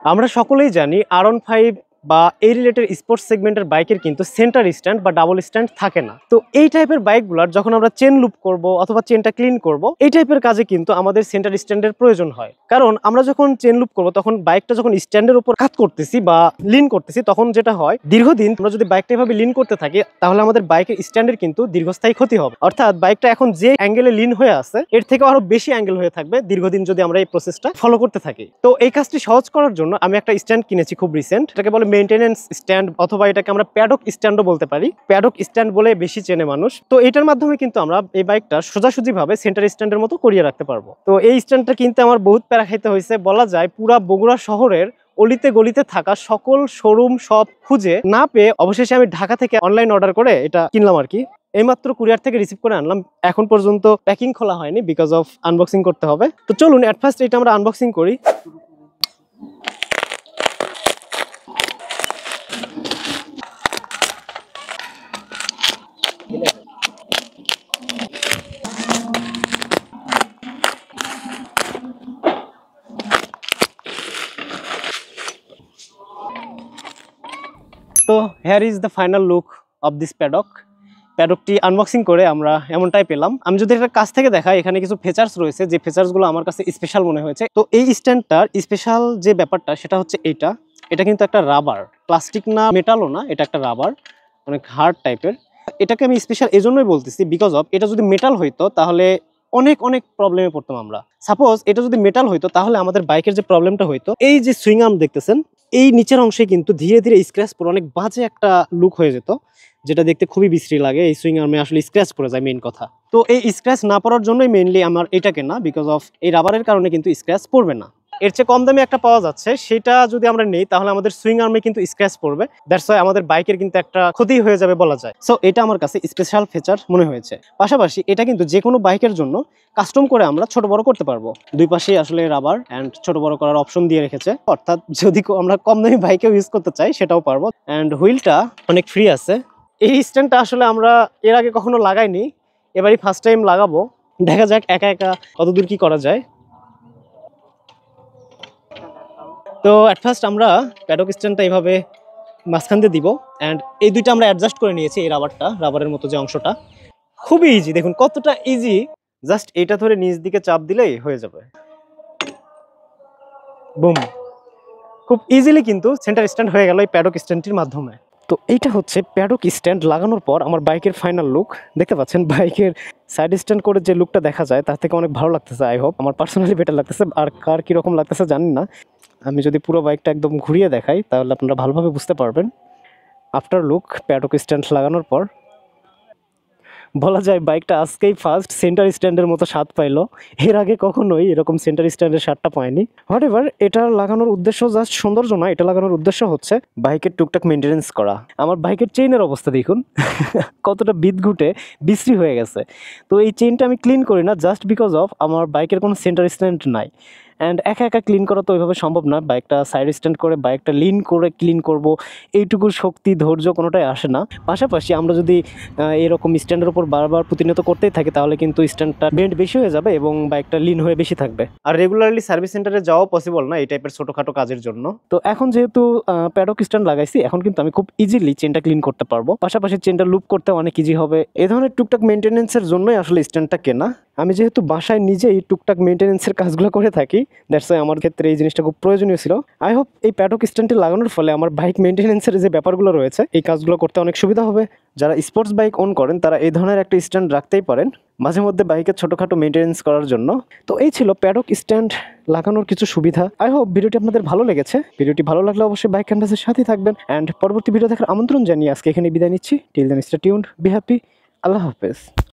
আমরা সকলেই জানি R15 বা এই রিলেটেড স্পোর্টস সেগমেন্টের বাইকের কিন্তু সেন্টার স্ট্যান্ড বা ডাবল স্ট্যান্ড থাকে না। তো এই টাইপের বাইকগুলোর যখন আমরা চেন লুপ করব অথবা চেনটা ক্লিন করব, এই টাইপের কাজে কিন্তু আমাদের সেন্টার স্ট্যান্ডের প্রয়োজন হয়। কারণ আমরা যখন চেন লুপ করব তখন বাইকটা যখন স্ট্যান্ডের উপর কাজ করতেছি বা লিন করতেছি, তখন যেটা হয় দীর্ঘদিন আমরা যদি বাইকটা এভাবে লিন করতে থাকি তাহলে আমাদের বাইকের স্ট্যান্ডের কিন্তু দীর্ঘস্থায়ী ক্ষতি হবে। অর্থাৎ বাইকটা এখন যে অ্যাঙ্গেলে লিন হয়ে আছে এর থেকে আরো বেশি অ্যাঙ্গেল হয়ে থাকবে দীর্ঘদিন যদি আমরা এই প্রসেসটা ফলো করতে থাকি। তো এই কাজটি সহজ করার জন্য আমি একটা স্ট্যান্ড কিনেছি খুব রিসেন্ট। এটাকে বলে মেইনটেনেন্স স্ট্যান্ড অথবা এটাকে আমরা প্যাডক স্ট্যান্ডও বলতে পারি। প্যাডক স্ট্যান্ড বলে বেশি চেনে মানুষ। তো এটার মাধ্যমে কিন্তু আমরা এই বাইকটা সোজাসুজি ভাবে সেন্টার স্ট্যান্ডের মতো করিয়ে রাখতে পারবো। তো এই স্ট্যান্ডটা কিনতে আমার বহুত প্যারা খাইতে হয়েছে বলা যায়। পুরা বগুড়া শহরের অলিতে গলিতে থাকা সকল শোরুম সব খুঁজে না পেয়ে অবশেষে আমি ঢাকা থেকে অনলাইন অর্ডার করে এটা কিনলাম আর কি। এইমাত্র কুরিয়ার থেকে রিসিভ করে আনলাম। এখন পর্যন্ত প্যাকিং খোলা হয়নি বিকজ অফ আনবক্সিং করতে হবে। তো চলুন এট ফার্স্ট এটা আমরা আনবক্সিং করি। তো here is the final look of this প্যাডক। প্যাডকটি আনবক্সিং করে আমরা এমনটাই পেলাম। আমি যদি এটা কাছ থেকে দেখাই, এখানে কিছু ফিচার্স রয়েছে যে ফিচার্সগুলো আমার কাছে স্পেশাল মনে হয়েছে। তো এই স্ট্যান্ডটার স্পেশাল যে ব্যাপারটা সেটা হচ্ছে এটা কিন্তু একটা রাবার, প্লাস্টিক না মেটালও না, এটা একটা রাবার, অনেক হার্ড টাইপের। এটাকে আমি স্পেশাল এজন্যই বলতেছি বিকজ অফ এটা যদি মেটাল হইতো তাহলে অনেক অনেক প্রবলেমে পড়তাম আমরা। সাপোজ এটা যদি মেটাল হইতো তাহলে আমাদের বাইকের যে প্রবলেমটা হইতো, এই যে সুইং আর্ম দেখতেছেন এই নিচের অংশে কিন্তু ধীরে ধীরে স্ক্র্যাচ পড়ে অনেক বাজে একটা লুক হয়ে যেত, যেটা দেখতে খুবই বিশ্রী লাগে। এই সুইং আর্মে আসলে স্ক্র্যাচ পড়ে যায় মেইন কথা। তো এই স্ক্র্যাচ না পড়ার জন্যই মেইনলি আমার এটা কেনা, বিকজ অফ এই রাবারের কারণে কিন্তু স্ক্র্যাচ পড়বে না। এর চেয়ে কম দামে একটা পাওয়া যাচ্ছে, সেটা যদি আমরা নেই তাহলে আমাদের সুইং আর্মে কিন্তু স্ক্র্যাচ পড়বে। দ্যাটস ওয়াই আমাদের বাইকের কিন্তু একটা ক্ষতি হয়ে যাবে বলা যায়। সো এটা আমার কাছে স্পেশাল ফিচার মনে হয়েছে। পাশাপাশি এটা কিন্তু যে কোনো বাইকের জন্য কাস্টম করে আমরা ছোট বড় করতে পারবো। দুই পাশেই আসলে রাবার অ্যান্ড ছোট বড় করার অপশন দিয়ে রেখেছে, অর্থাৎ যদি আমরা কম দামি বাইকেও ইউজ করতে চাই সেটাও পারবো। অ্যান্ড হুইলটা অনেক ফ্রি আছে। এই স্ট্যান্ডটা আসলে আমরা এর আগে কখনো লাগাইনি, এবারই ফার্স্ট টাইম লাগাবো। দেখা যাক একা একা কতদূর কি করা যায়। তো অ্যাট ফার্স্ট আমরা প্যাডক স্ট্যান্ডটা এইভাবে মাঝখান দিয়ে দিব অ্যান্ড এই দুইটা আমরা অ্যাডজাস্ট করে নিয়েছি। এই রাবারের মতো যে অংশটা খুবই ইজি, দেখুন কতটা ইজি। জাস্ট এটা ধরে নিচ দিকে চাপ দিলেই হয়ে যাবে, বুম। খুব ইজিলি কিন্তু সেন্টার স্ট্যান্ড হয়ে গেল এই প্যাডক স্ট্যান্ডটির মাধ্যমে। তো এইটা হচ্ছে প্যাডক স্ট্যান্ড লাগানোর পর আমার বাইকের ফাইনাল লুক। দেখতে পাচ্ছেন বাইকের সাইড স্ট্যান্ড করে যে লুকটা দেখা যায় তার থেকে অনেক ভালো লাগতেছে। আই হোপ আমার পার্সোনালি বেটার লাগতেছে, আর কার কীরকম লাগতেছে জানি না। আমি যদি পুরো বাইকটা একদম ঘুরিয়ে দেখাই তাহলে আপনারা ভালোভাবে বুঝতে পারবেন। আফটার লুক প্যাডক স্ট্যান্ড লাগানোর পর বলা যায় বাইকটা আজকেই ফার্স্ট সেন্টার স্ট্যান্ডের মতো স্বাদ পাইলো। এর আগে কখনোই এরকম সেন্টার স্ট্যান্ডের স্বাদটা পায়নি। হোয়াটএভার, এটা লাগানোর উদ্দেশ্য জাস্ট সৌন্দর্য না, এটা লাগানোর উদ্দেশ্য হচ্ছে বাইকের টুকটাক মেনটেনেন্স করা। আমার বাইকের চেইনের অবস্থা দেখুন কতটা বিদঘুটে বিশ্রী হয়ে গেছে। তো এই চেইনটা আমি ক্লিন করি না জাস্ট বিকজ অফ আমার বাইকের কোনো সেন্টার স্ট্যান্ড নাই। অ্যান্ড একা একা ক্লিন করা তো ওইভাবে সম্ভব না। বাইকটা সাইড স্ট্যান্ড করে বাইকটা লিন করে ক্লিন করব, এইটুকু শক্তি ধৈর্য কোনোটাই আসে না। পাশাপাশি আমরা যদি এরকম স্ট্যান্ডের উপর বারবার প্রতিনিয়ত করতেই থাকি তাহলে কিন্তু স্ট্যান্ডটা বেন্ড বেশি হয়ে যাবে এবং বাইকটা লিন হয়ে বেশি থাকবে। আর রেগুলারলি সার্ভিস সেন্টারে যাওয়া পসিবল না এই টাইপের ছোটোখাটো কাজের জন্য। তো এখন যেহেতু প্যাডক স্ট্যান্ড লাগাইছি, এখন কিন্তু আমি খুব ইজিলি চেনটা ক্লিন করতে পারবো। পাশাপাশি চেনটা লুপ করতে অনেক ইজি হবে। এই ধরনের টুকটাক মেনটেনেন্সের জন্যই আসলে স্ট্যান্ডটা কেনা। আমি যেহেতু বাসায় নিজেই টুকটাক মেনটেনেন্সের কাজগুলো করে থাকি, দ্যাটস ওয়াই আমার ক্ষেত্রে এই জিনিসটা খুব প্রয়োজনীয় ছিল। আই হোপ এই প্যাডক স্ট্যান্ডটি লাগানোর ফলে আমার বাইক মেনটেনেন্সের যে ব্যাপারগুলো রয়েছে এই কাজগুলো করতে অনেক সুবিধা হবে। যারা স্পোর্টস বাইক ওন করেন তারা এই ধরনের একটা স্ট্যান্ড রাখতেই পারেন মাঝে মধ্যে বাইকের ছোটোখাটো মেনটেনেন্স করার জন্য। তো এই ছিল প্যাডক স্ট্যান্ড লাগানোর কিছু সুবিধা। আই হোপ ভিডিওটি আপনাদের ভালো লেগেছে। ভিডিওটি ভালো লাগলে অবশ্যই বাইক ক্যানভাসের সাথেই থাকবেন অ্যান্ড পরবর্তী ভিডিও দেখার আমন্ত্রণ জানিয়ে আজকে এখানে বিদায় নিচ্ছি। Till then stay tuned, be happy, আল্লাহ হাফেজ।